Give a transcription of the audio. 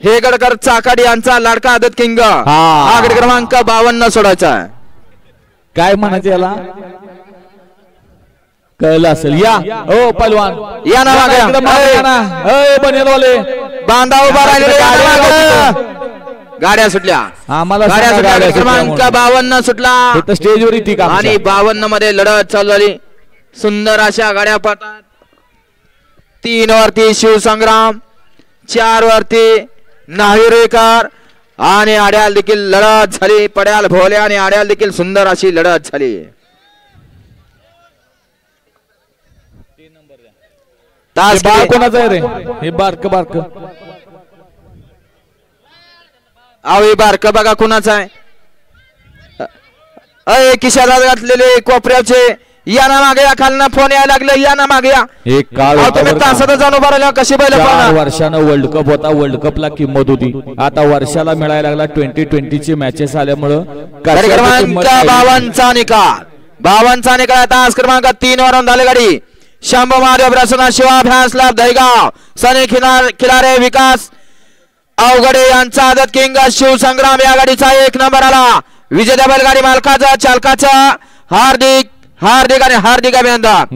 हेगडकर चाकाडी यांचा लाडका आदत किंग हा गट क्रमांक 52 सोडायचा आहे. काय म्हणायचं याला कळलं असेल. या ओ पहलवान या ना बनेलवाले बांधा उभा राहिले. गाड्या सुटल्या आम्हाला गाड्या क्रमांक 52 सुटला स्टेजवर येते का आणि 52 मध्ये लढत चालू झाली. सुंदर अशा गाड्या पडतात. 3 वरती शिवसंग्राम, 4 वरती नाहिरेकर आणि आड्याल देखील लढत झाली. पड्याल भोले आणि आड्याल देखील सुंदर अशी लढत झाली. तास कोणाचं आहे रे हे बारक बारक आवी बारक बघा कुणाचं आहे. अय किशाला घातलेले कोपऱ्याचे या ना मागे या खालना फोन यायला लागले. या ना मागे या एक काळ तासात जाऊन उभा राहिला. कशी बैल 4 वर्षानं वर्ल्ड कप होता. वर्ल्ड कपला किंमत होती. आता वर्षाला मिळायला लागला 2020 ची मॅचेस आल्यामुळे क्रमांक 52चा निकाल 52चा निकाल. तास क्रमांक 3 वरून झाले गाडी. शंभू महादेव प्रसन्न शिवाभ्यास लाभ दहीगाव सनी खिलारे विकास अवघडे यांचा आदत किंग शिवसंग्राम या गाडीचा 1 नंबर आला. विजेत्या बैलगाडी मालकाचा चालकाचा हार्दिक आणि हार्दिक अभिनंदन.